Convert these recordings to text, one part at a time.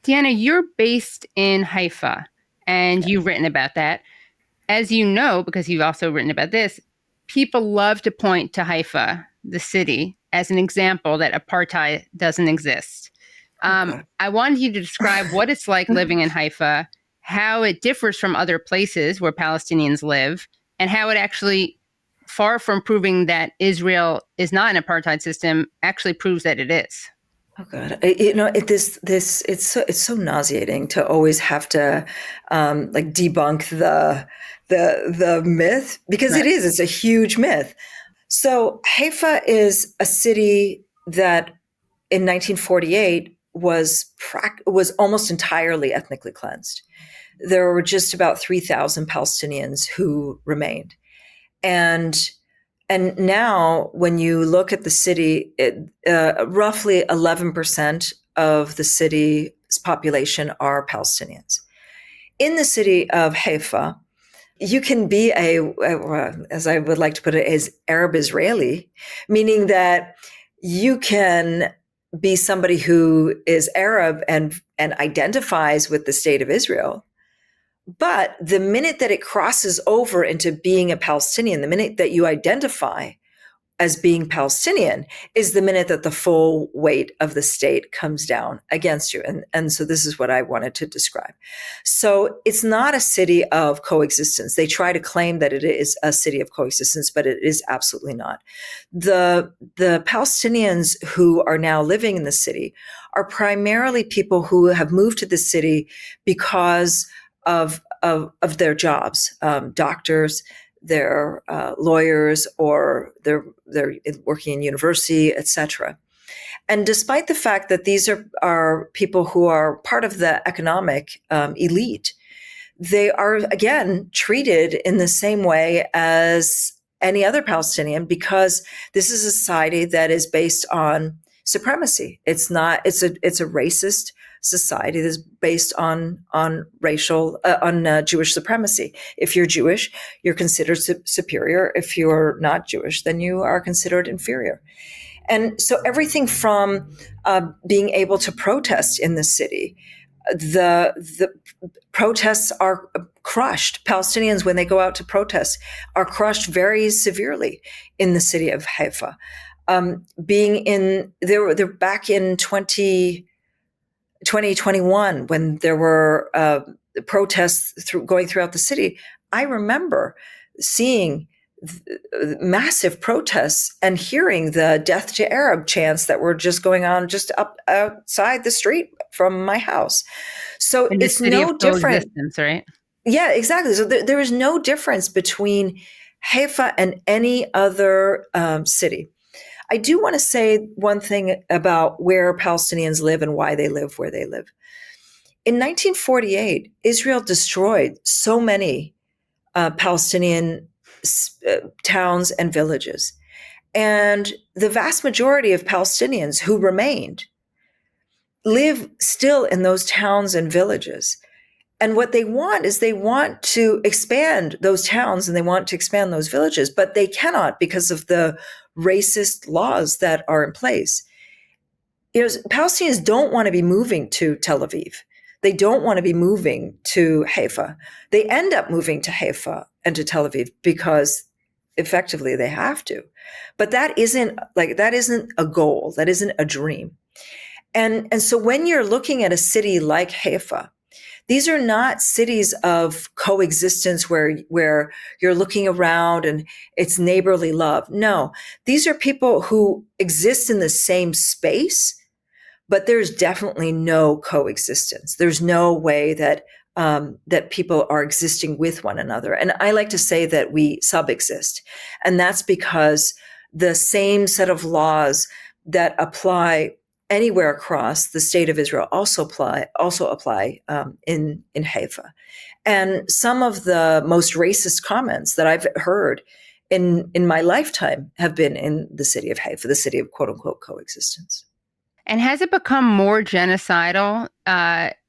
Deanna, you're based in Haifa, and you've written about that. As you know, because you've also written about this, people love to point to Haifa, the city, as an example that apartheid doesn't exist. Oh, God. I wanted you to describe what it's like living in Haifa, how it differs from other places where Palestinians live, and how it actually, far from proving that Israel is not an apartheid system, actually proves that it is. Oh God! It's so nauseating to always have to like debunk the myth because Right. it's a huge myth. So Haifa is a city that in 1948 was almost entirely ethnically cleansed. There were just about 3,000 Palestinians who remained, and now, when you look at the city, roughly 11% of the city's population are Palestinians. In the city of Haifa, you can be as I would like to put it, as Arab Israeli, meaning that you can be somebody who is Arab and identifies with the state of Israel. But the minute that it crosses over into being a Palestinian, the minute that you identify as being Palestinian is the minute that the full weight of the state comes down against you. And so this is what I wanted to describe. So it's not a city of coexistence. They try to claim that it is a city of coexistence, but it is absolutely not. The Palestinians who are now living in the city are primarily people who have moved to the city because of their jobs, doctors, they're lawyers, or they're working in university, etc. And despite the fact that these are people who are part of the economic elite, they are again treated in the same way as any other Palestinian because this is a society that is based on supremacy. It's not. It's a racist society that's based on Jewish supremacy. If you're Jewish, you're considered superior. If you're not Jewish, then you are considered inferior. And so everything from being able to protest in the city, the protests are crushed. Palestinians, when they go out to protest, are crushed very severely in the city of Haifa. They're back in 2021 when there were protests going throughout the city. I remember seeing massive protests and hearing the death to Arab chants that were just going on just up outside the street from my house. So In the it's city of no different. coexistence, right? Yeah, exactly. So there is no difference between Haifa and any other city. I do want to say one thing about where Palestinians live and why they live where they live. In 1948, Israel destroyed so many Palestinian towns and villages. And the vast majority of Palestinians who remained live still in those towns and villages. And what they want is they want to expand those towns and they want to expand those villages, but they cannot because of the racist laws that are in place. Palestinians don't want to be moving to Tel Aviv. They don't want to be moving to Haifa. They end up moving to Haifa and to Tel Aviv because effectively they have to. But that isn't a goal. That isn't a dream. And so when you're looking at a city like Haifa, these are not cities of coexistence where you're looking around and it's neighborly love. No, these are people who exist in the same space, but there's definitely no coexistence. There's no way that that people are existing with one another. And I like to say that we subexist. And that's because the same set of laws that apply anywhere across the state of Israel also apply in Haifa. And some of the most racist comments that I've heard in my lifetime have been in the city of Haifa, the city of quote unquote coexistence. And has it become more genocidal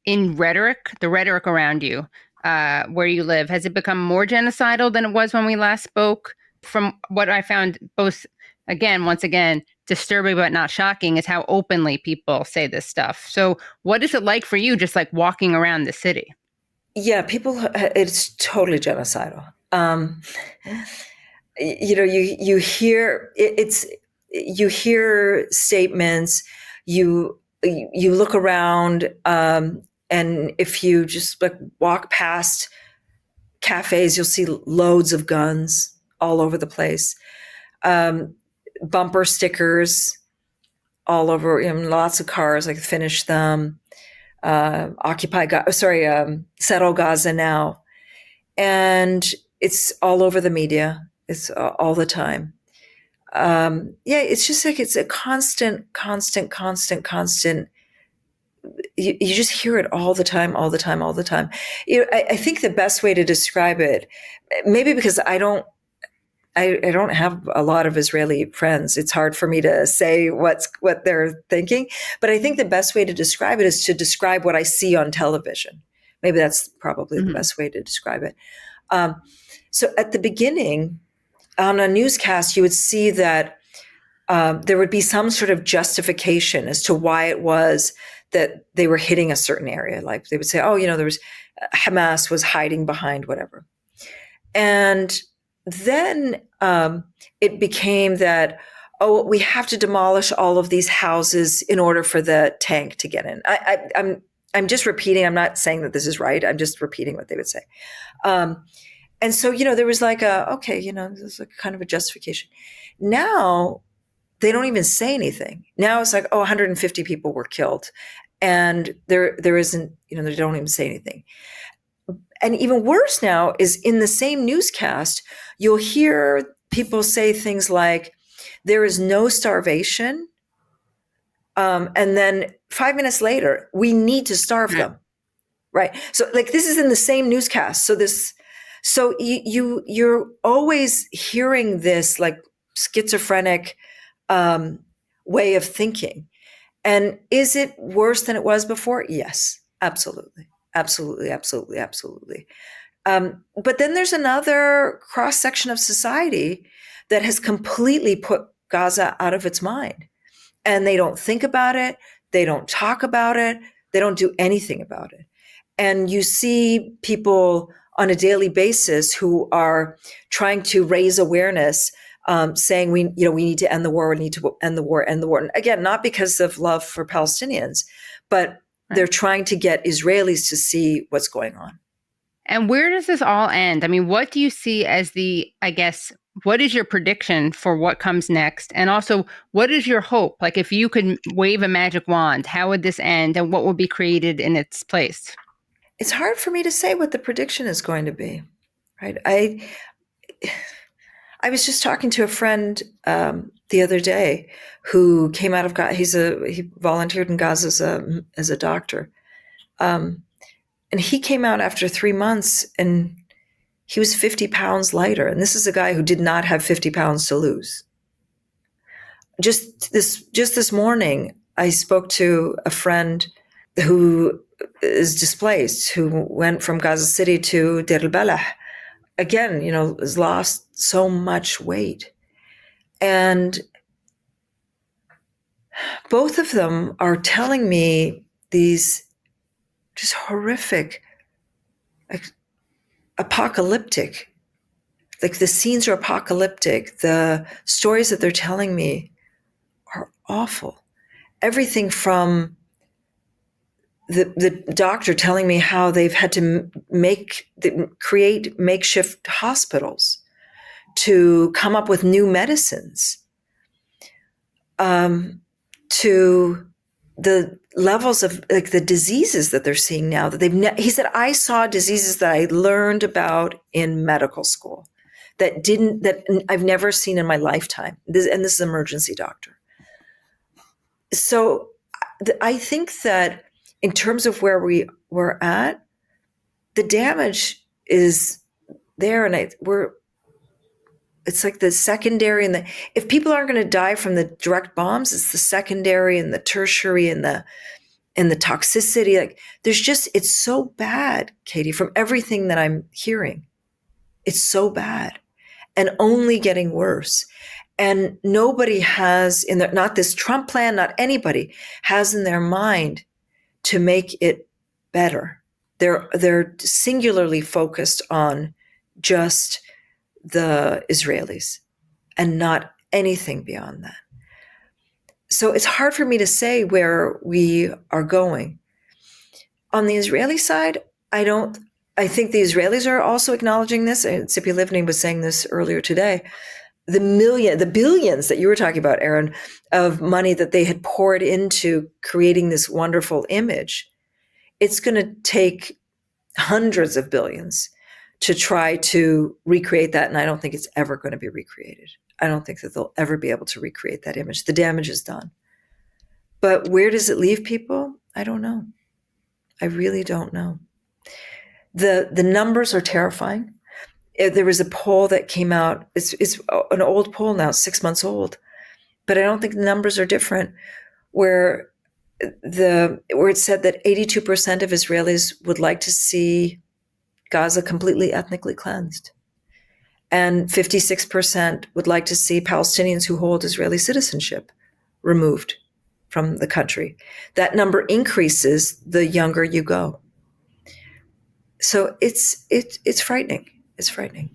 in rhetoric, the rhetoric around you, where you live? Has it become more genocidal than it was when we last spoke? From what I found, once again, disturbing but not shocking is how openly people say this stuff. So what is it like for you just like walking around the city? Yeah, people, it's totally genocidal. You hear it's you hear statements, you look around, and if you just like walk past cafes, you'll see loads of guns all over the place, um, bumper stickers all over, lots of cars like finish them, settle Gaza now, and it's all over the media. It's all the time. Yeah, it's just like it's a constant. You just hear it all the time, all the time, all the time. I think the best way to describe it, maybe because I don't have a lot of Israeli friends. It's hard for me to say what they're thinking, but I think the best way to describe it is to describe what I see on television. Maybe that's probably the Mm-hmm. best way to describe it. Um, so at the beginning, on a newscast, you would see that there would be some sort of justification as to why it was that they were hitting a certain area. Like they would say, oh, there was Hamas was hiding behind whatever. And then it became that, oh, we have to demolish all of these houses in order for the tank to get in. I'm just repeating. I'm not saying that this is right. I'm just repeating what they would say. And so, there was like this is a kind of a justification. Now they don't even say anything. Now it's like, oh, 150 people were killed. And there isn't, they don't even say anything. And even worse now is in the same newscast, you'll hear people say things like, there is no starvation. And then 5 minutes later, we need to starve them. Right. So like this is in the same newscast. So you're always hearing this like schizophrenic way of thinking. And is it worse than it was before? Yes, absolutely. Absolutely, absolutely, absolutely. But then there's another cross section of society that has completely put Gaza out of its mind. And they don't think about it. They don't talk about it. They don't do anything about it. And you see people on a daily basis who are trying to raise awareness, saying we need to end the war, we need to end the war. And again, not because of love for Palestinians, but they're trying to get Israelis to see what's going on. And where does this all end? I mean, what do you see as what is your prediction for what comes next? And also, what is your hope? Like, if you could wave a magic wand, how would this end and what would be created in its place? It's hard for me to say what the prediction is going to be, right? I was just talking to a friend the other day who came out of Gaza. He volunteered in Gaza as a doctor, and he came out after 3 months, and he was 50 pounds lighter. And this is a guy who did not have 50 pounds to lose. Just this morning, I spoke to a friend who is displaced, who went from Gaza City to Deir al-Balah. Again, has lost so much weight. And both of them are telling me these just horrific, like, apocalyptic, like the scenes are apocalyptic. The stories that they're telling me are awful. Everything from the doctor telling me how they've had to create makeshift hospitals to come up with new medicines, to the levels of like the diseases that they're seeing now that he said, I saw diseases that I learned about in medical school that I've never seen in my lifetime. This is an emergency doctor. So I think that in terms of where we're at, the damage is there, and it's like the secondary and if people aren't going to die from the direct bombs, it's the secondary and the tertiary and the toxicity. Like it's so bad, Katie, from everything that I'm hearing. It's so bad and only getting worse. And nobody has in their, not this Trump plan, not anybody has in their mind to make it better. They're singularly focused on just the Israelis and not anything beyond that. So it's hard for me to say where we are going. On the Israeli side, I think the Israelis are also acknowledging this. And Tzipi Livni was saying this earlier today. The billions that you were talking about, Aaron, of money that they had poured into creating this wonderful image, it's going to take hundreds of billions to try to recreate that. And I don't think it's ever going to be recreated. I don't think that they'll ever be able to recreate that image. The damage is done. But where does it leave people? I don't know. I really don't know. The numbers are terrifying. There was a poll that came out. It's an old poll now, 6 months old, but I don't think the numbers are different. Where it said that 82% of Israelis would like to see Gaza completely ethnically cleansed, and 56% would like to see Palestinians who hold Israeli citizenship removed from the country. That number increases the younger you go. So it's frightening. It's frightening.